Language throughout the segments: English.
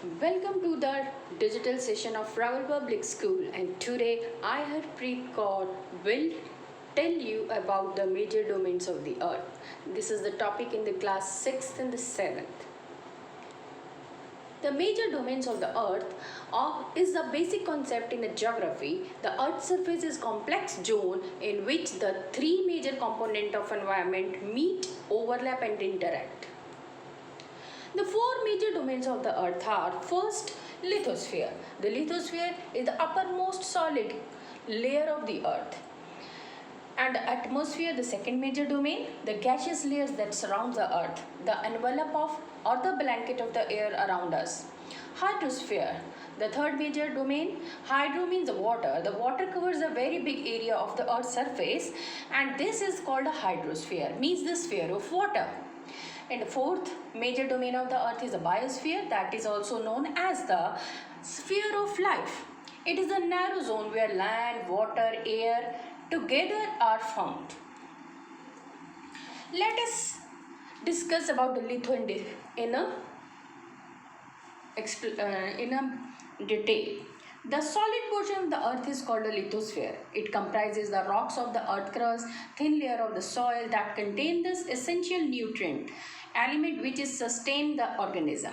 Welcome to the digital session of Raval Public School, and today I, Harpreet Kaur, will tell you about the major domains of the earth. This is the topic in the class 6th and the 7th. The major domains of the earth is a basic concept in a geography. The earth's surface is a complex zone in which the three major components of environment meet, overlap and interact. The four major domains of the earth are: first, lithosphere. The lithosphere is the uppermost solid layer of the earth. And the atmosphere, the second major domain, the gaseous layers that surround the earth, the envelope of or the blanket of the air around us. Hydrosphere, the third major domain. Hydro means water. The water covers a very big area of the earth's surface, and this is called a hydrosphere, means the sphere of water. And the fourth major domain of the earth is the biosphere, that is also known as the sphere of life. It is a narrow zone where land, water, air together are found. Let us discuss about the litho in a detail. The solid portion of the earth is called a lithosphere. It comprises the rocks of the earth crust, thin layer of the soil that contain this essential nutrient element which is sustain the organism.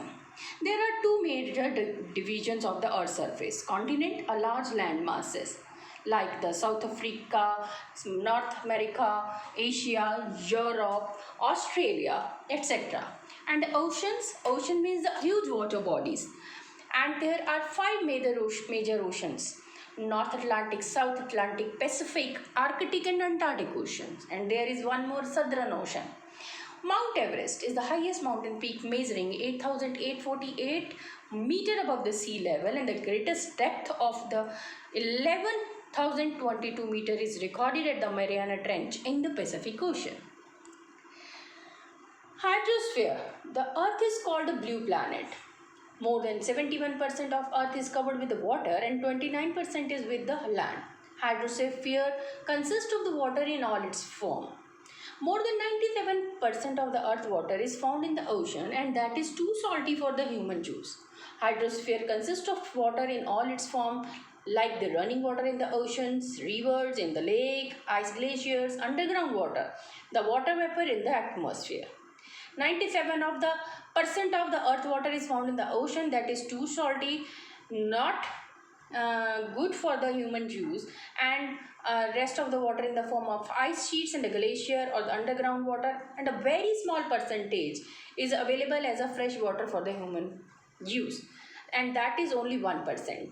There are two major divisions of the earth's surface: continent, a large land masses like the South Africa, North America, Asia, Europe, Australia, etc. And oceans, ocean means the huge water bodies. And there are five major oceans: North Atlantic, South Atlantic, Pacific, Arctic and Antarctic oceans. And there is one more Southern Ocean. Mount Everest is the highest mountain peak, measuring 8,848 meter above the sea level, and the greatest depth of the 11,022 meter is recorded at the Mariana Trench in the Pacific Ocean. Hydrosphere. The earth is called a blue planet. More than 71% of earth is covered with water and 29% is with the land. Hydrosphere consists of the water in all its form. More than 97% of the earth water is found in the ocean, and that is too salty for the human use. Hydrosphere consists of water in all its form, like the running water in the oceans, rivers, in the lake, ice glaciers, underground water, the water vapor in the atmosphere. 97% of the earth water is found in the ocean, that is too salty, not good for the human use, and rest of the water in the form of ice sheets and the glacier or the underground water, and a very small percentage is available as a fresh water for the human use, and that is only 1%.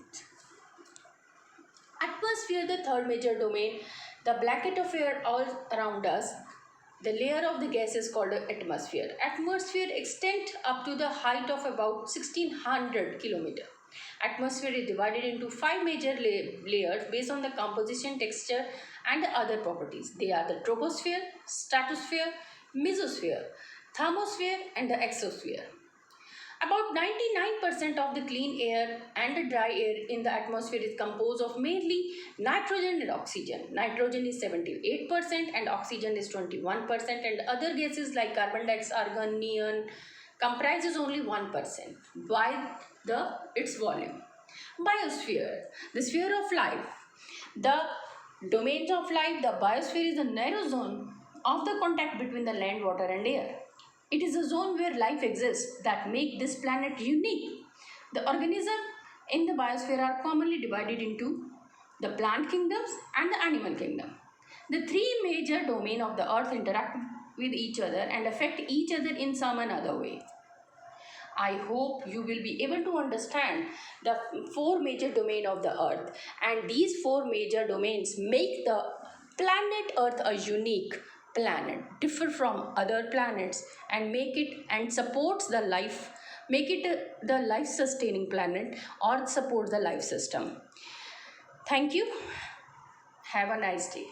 Atmosphere, the third major domain, the blanket of air all around us. The layer of the gas is called the atmosphere. Atmosphere extends up to the height of about 1600 kilometers. Atmosphere is divided into five major layers based on the composition, texture and other properties. They are the troposphere, stratosphere, mesosphere, thermosphere and the exosphere. About 99% of the clean air and the dry air in the atmosphere is composed of mainly nitrogen and oxygen. Nitrogen is 78% and oxygen is 21%, and other gases like carbon dioxide, argon, neon comprises only 1% by its volume. Biosphere, the sphere of life. The domains of life, the biosphere is a narrow zone of the contact between the land, water and air. It is a zone where life exists that make this planet unique. The organisms in the biosphere are commonly divided into the plant kingdoms and the animal kingdom. The three major domains of the earth interact with each other and affect each other in some another way. I hope you will be able to understand the four major domains of the earth, and these four major domains make the planet earth a unique planet, differ from other planets, and make it and supports the life, make it the life sustaining planet or support the life system. Thank you. Have a nice day.